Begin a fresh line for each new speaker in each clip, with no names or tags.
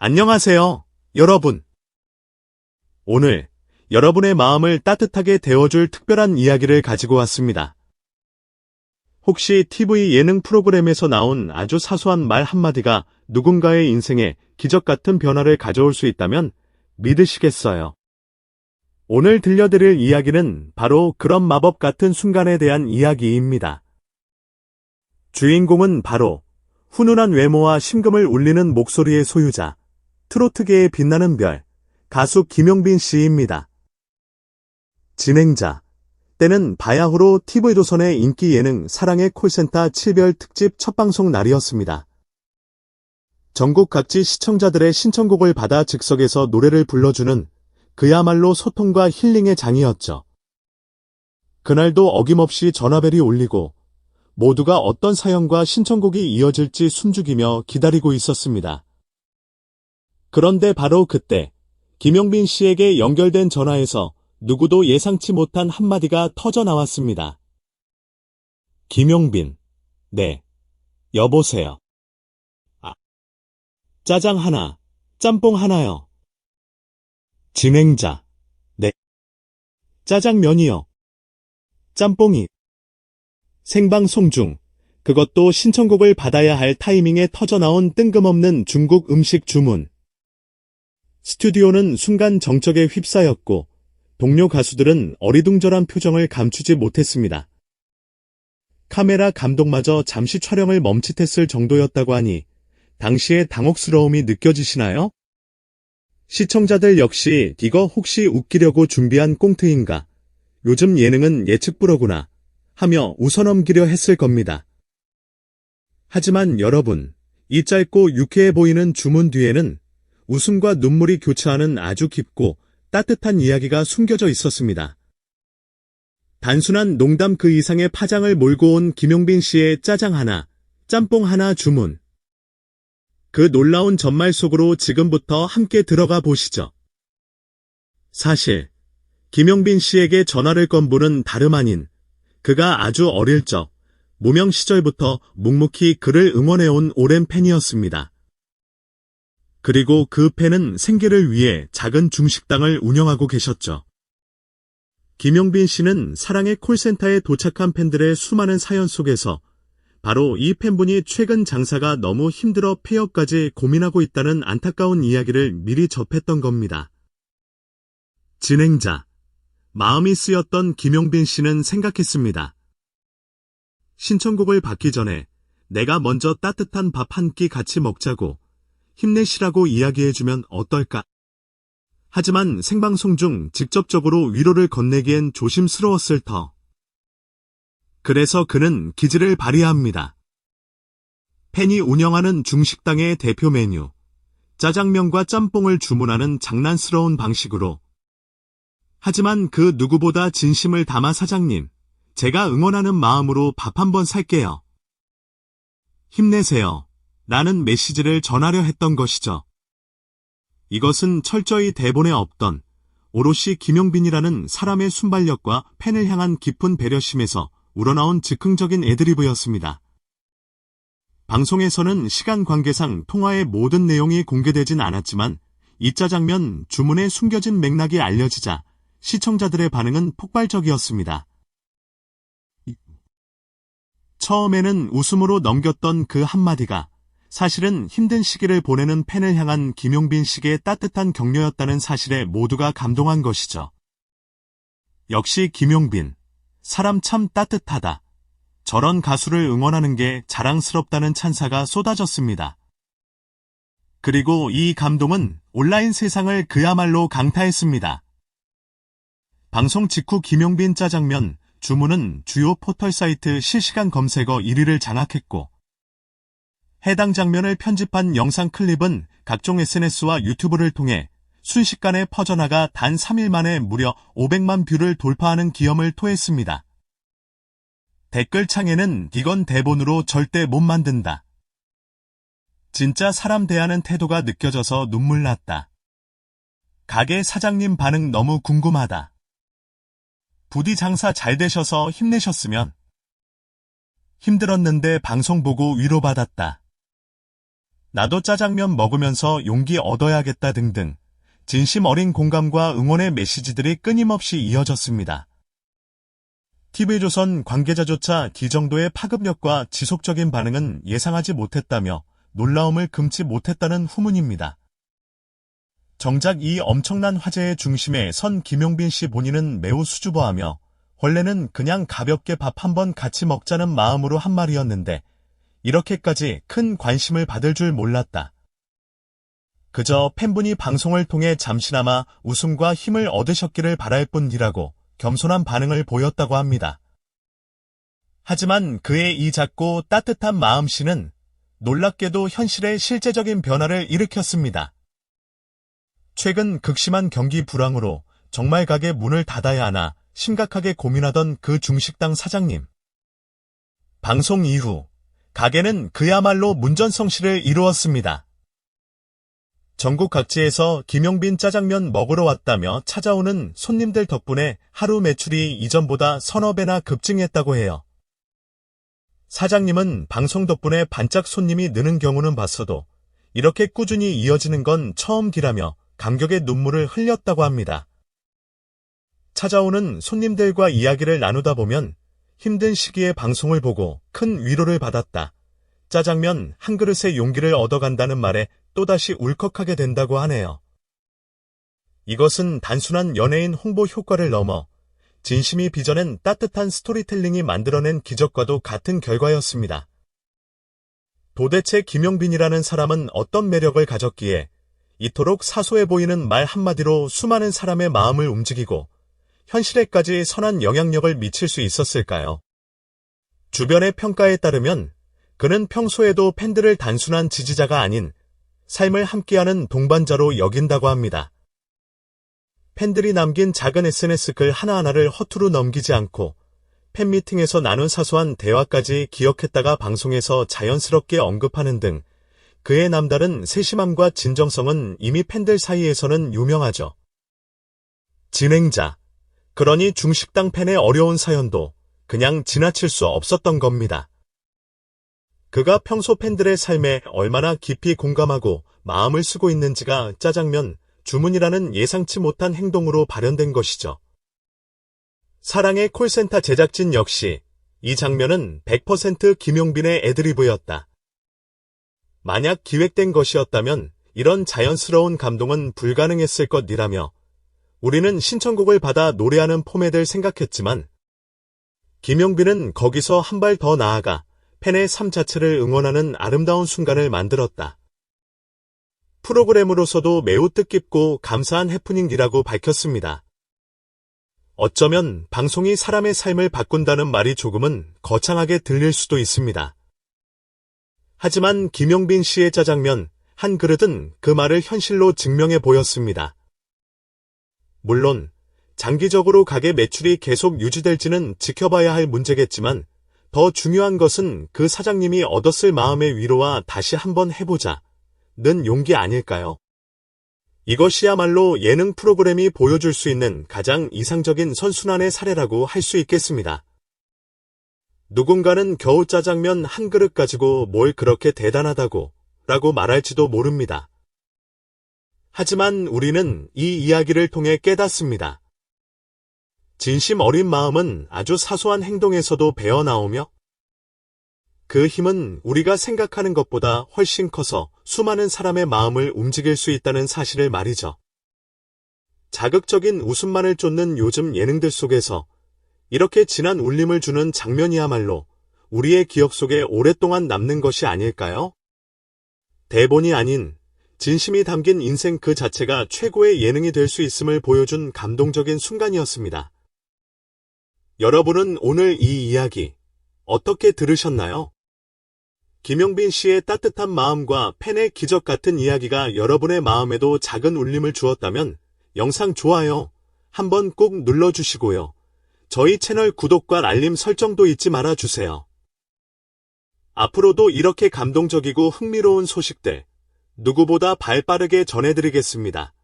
안녕하세요, 여러분. 오늘 여러분의 마음을 따뜻하게 데워줄 특별한 이야기를 가지고 왔습니다. 혹시 TV 예능 프로그램에서 나온 아주 사소한 말 한마디가 누군가의 인생에 기적 같은 변화를 가져올 수 있다면 믿으시겠어요? 오늘 들려드릴 이야기는 바로 그런 마법 같은 순간에 대한 이야기입니다. 주인공은 바로 훈훈한 외모와 심금을 울리는 목소리의 소유자, 트로트계의 빛나는 별, 가수 김용빈 씨입니다. 진행자, 때는 바야흐로 TV조선의 인기 예능 사랑의 콜센터 7별 특집 첫 방송 날이었습니다. 전국 각지 시청자들의 신청곡을 받아 즉석에서 노래를 불러주는 그야말로 소통과 힐링의 장이었죠. 그날도 어김없이 전화벨이 울리고 모두가 어떤 사연과 신청곡이 이어질지 숨죽이며 기다리고 있었습니다. 그런데 바로 그때 김용빈 씨에게 연결된 전화에서 누구도 예상치 못한 한마디가 터져 나왔습니다. 김용빈, 네, 여보세요. 아, 짜장 하나, 짬뽕 하나요. 진행자, 네, 짜장면이요. 짬뽕이. 생방송 중, 그것도 신청곡을 받아야 할 타이밍에 터져나온 뜬금없는 중국 음식 주문. 스튜디오는 순간 정적에 휩싸였고 동료 가수들은 어리둥절한 표정을 감추지 못했습니다. 카메라 감독마저 잠시 촬영을 멈칫했을 정도였다고 하니 당시의 당혹스러움이 느껴지시나요? 시청자들 역시 이거 혹시 웃기려고 준비한 꽁트인가? 요즘 예능은 예측 불허구나 하며 웃어넘기려 했을 겁니다. 하지만 여러분, 이 짧고 유쾌해 보이는 주문 뒤에는 웃음과 눈물이 교차하는 아주 깊고 따뜻한 이야기가 숨겨져 있었습니다. 단순한 농담 그 이상의 파장을 몰고 온 김용빈 씨의 짜장 하나, 짬뽕 하나 주문. 그 놀라운 전말 속으로 지금부터 함께 들어가 보시죠. 사실 김용빈 씨에게 전화를 건 분은 다름 아닌 그가 아주 어릴 적 무명 시절부터 묵묵히 그를 응원해온 오랜 팬이었습니다. 그리고 그 팬은 생계를 위해 작은 중식당을 운영하고 계셨죠. 김용빈 씨는 사랑의 콜센터에 도착한 팬들의 수많은 사연 속에서 바로 이 팬분이 최근 장사가 너무 힘들어 폐업까지 고민하고 있다는 안타까운 이야기를 미리 접했던 겁니다. 진행자, 마음이 쓰였던 김용빈 씨는 생각했습니다. 신청곡을 받기 전에 내가 먼저 따뜻한 밥 한 끼 같이 먹자고 힘내시라고 이야기해주면 어떨까? 하지만 생방송 중 직접적으로 위로를 건네기엔 조심스러웠을 터. 그래서 그는 기지를 발휘합니다. 팬이 운영하는 중식당의 대표 메뉴, 짜장면과 짬뽕을 주문하는 장난스러운 방식으로. 하지만 그 누구보다 진심을 담아 사장님, 제가 응원하는 마음으로 밥 한번 살게요. 힘내세요. 라는 메시지를 전하려 했던 것이죠. 이것은 철저히 대본에 없던 오롯이 김용빈이라는 사람의 순발력과 팬을 향한 깊은 배려심에서 우러나온 즉흥적인 애드리브였습니다. 방송에서는 시간 관계상 통화의 모든 내용이 공개되진 않았지만 이 짜장면 주문에 숨겨진 맥락이 알려지자 시청자들의 반응은 폭발적이었습니다. 처음에는 웃음으로 넘겼던 그 한마디가 사실은 힘든 시기를 보내는 팬을 향한 김용빈 씨의 따뜻한 격려였다는 사실에 모두가 감동한 것이죠. 역시 김용빈, 사람 참 따뜻하다. 저런 가수를 응원하는 게 자랑스럽다는 찬사가 쏟아졌습니다. 그리고 이 감동은 온라인 세상을 그야말로 강타했습니다. 방송 직후 김용빈 짜장면 주문은 주요 포털 사이트 실시간 검색어 1위를 장악했고 해당 장면을 편집한 영상 클립은 각종 SNS와 유튜브를 통해 순식간에 퍼져나가 단 3일 만에 무려 500만 뷰를 돌파하는 기염을 토했습니다. 댓글창에는 이건 대본으로 절대 못 만든다. 진짜 사람 대하는 태도가 느껴져서 눈물 났다. 가게 사장님 반응 너무 궁금하다. 부디 장사 잘 되셔서 힘내셨으면. 힘들었는데 방송 보고 위로받았다. 나도 짜장면 먹으면서 용기 얻어야겠다 등등 진심 어린 공감과 응원의 메시지들이 끊임없이 이어졌습니다. TV조선 관계자조차 이 정도의 파급력과 지속적인 반응은 예상하지 못했다며 놀라움을 금치 못했다는 후문입니다. 정작 이 엄청난 화제의 중심에 선 김용빈 씨 본인은 매우 수줍어하며 원래는 그냥 가볍게 밥 한번 같이 먹자는 마음으로 한 말이었는데 이렇게까지 큰 관심을 받을 줄 몰랐다. 그저 팬분이 방송을 통해 잠시나마 웃음과 힘을 얻으셨기를 바랄 뿐이라고 겸손한 반응을 보였다고 합니다. 하지만 그의 이 작고 따뜻한 마음씨는 놀랍게도 현실의 실제적인 변화를 일으켰습니다. 최근 극심한 경기 불황으로 정말 가게 문을 닫아야 하나 심각하게 고민하던 그 중식당 사장님. 방송 이후 가게는 그야말로 문전성시를 이루었습니다. 전국 각지에서 김용빈 짜장면 먹으러 왔다며 찾아오는 손님들 덕분에 하루 매출이 이전보다 서너 배나 급증했다고 해요. 사장님은 방송 덕분에 반짝 손님이 느는 경우는 봤어도 이렇게 꾸준히 이어지는 건 처음이라며 감격의 눈물을 흘렸다고 합니다. 찾아오는 손님들과 이야기를 나누다 보면 힘든 시기에 방송을 보고 큰 위로를 받았다. 짜장면 한 그릇에 용기를 얻어간다는 말에 또다시 울컥하게 된다고 하네요. 이것은 단순한 연예인 홍보 효과를 넘어 진심이 빚어낸 따뜻한 스토리텔링이 만들어낸 기적과도 같은 결과였습니다. 도대체 김용빈이라는 사람은 어떤 매력을 가졌기에 이토록 사소해 보이는 말 한마디로 수많은 사람의 마음을 움직이고 현실에까지 선한 영향력을 미칠 수 있었을까요? 주변의 평가에 따르면 그는 평소에도 팬들을 단순한 지지자가 아닌 삶을 함께하는 동반자로 여긴다고 합니다. 팬들이 남긴 작은 SNS 글 하나하나를 허투루 넘기지 않고 팬미팅에서 나눈 사소한 대화까지 기억했다가 방송에서 자연스럽게 언급하는 등 그의 남다른 세심함과 진정성은 이미 팬들 사이에서는 유명하죠. 진행자, 그러니 중식당 팬의 어려운 사연도 그냥 지나칠 수 없었던 겁니다. 그가 평소 팬들의 삶에 얼마나 깊이 공감하고 마음을 쓰고 있는지가 짜장면 주문이라는 예상치 못한 행동으로 발현된 것이죠. 사랑의 콜센터 제작진 역시 이 장면은 100% 김용빈의 애드리브였다. 만약 기획된 것이었다면 이런 자연스러운 감동은 불가능했을 것이라며 우리는 신청곡을 받아 노래하는 포맷을 생각했지만 김용빈은 거기서 한 발 더 나아가 팬의 삶 자체를 응원하는 아름다운 순간을 만들었다. 프로그램으로서도 매우 뜻깊고 감사한 해프닝이라고 밝혔습니다. 어쩌면 방송이 사람의 삶을 바꾼다는 말이 조금은 거창하게 들릴 수도 있습니다. 하지만 김용빈 씨의 짜장면 한 그릇은 그 말을 현실로 증명해 보였습니다. 물론 장기적으로 가게 매출이 계속 유지될지는 지켜봐야 할 문제겠지만 더 중요한 것은 그 사장님이 얻었을 마음의 위로와 다시 한번 해보자는 용기 아닐까요? 이것이야말로 예능 프로그램이 보여줄 수 있는 가장 이상적인 선순환의 사례라고 할 수 있겠습니다. 누군가는 겨우 짜장면 한 그릇 가지고 뭘 그렇게 대단하다고 라고 말할지도 모릅니다. 하지만 우리는 이 이야기를 통해 깨닫습니다. 진심 어린 마음은 아주 사소한 행동에서도 배어나오며 그 힘은 우리가 생각하는 것보다 훨씬 커서 수많은 사람의 마음을 움직일 수 있다는 사실을 말이죠. 자극적인 웃음만을 쫓는 요즘 예능들 속에서 이렇게 진한 울림을 주는 장면이야말로 우리의 기억 속에 오랫동안 남는 것이 아닐까요? 대본이 아닌 진심이 담긴 인생 그 자체가 최고의 예능이 될 수 있음을 보여준 감동적인 순간이었습니다. 여러분은 오늘 이 이야기 어떻게 들으셨나요? 김용빈 씨의 따뜻한 마음과 팬의 기적 같은 이야기가 여러분의 마음에도 작은 울림을 주었다면 영상 좋아요 한번 꼭 눌러주시고요. 저희 채널 구독과 알림 설정도 잊지 말아주세요. 앞으로도 이렇게 감동적이고 흥미로운 소식들 누구보다 발빠르게 전해드리겠습니다.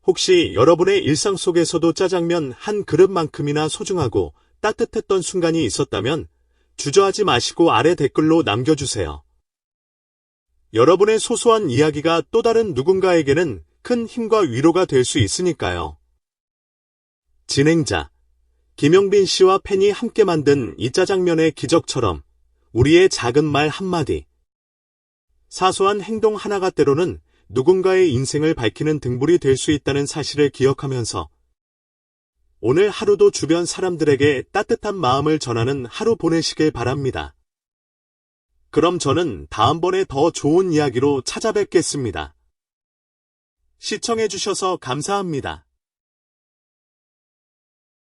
혹시 여러분의 일상 속에서도 짜장면 한 그릇만큼이나 소중하고 따뜻했던 순간이 있었다면 주저하지 마시고 아래 댓글로 남겨주세요. 여러분의 소소한 이야기가 또 다른 누군가에게는 큰 힘과 위로가 될 수 있으니까요. 진행자 김용빈 씨와 팬이 함께 만든 이 짜장면의 기적처럼 우리의 작은 말 한마디, 사소한 행동 하나가 때로는 누군가의 인생을 밝히는 등불이 될 수 있다는 사실을 기억하면서 오늘 하루도 주변 사람들에게 따뜻한 마음을 전하는 하루 보내시길 바랍니다. 그럼 저는 다음번에 더 좋은 이야기로 찾아뵙겠습니다. 시청해주셔서 감사합니다.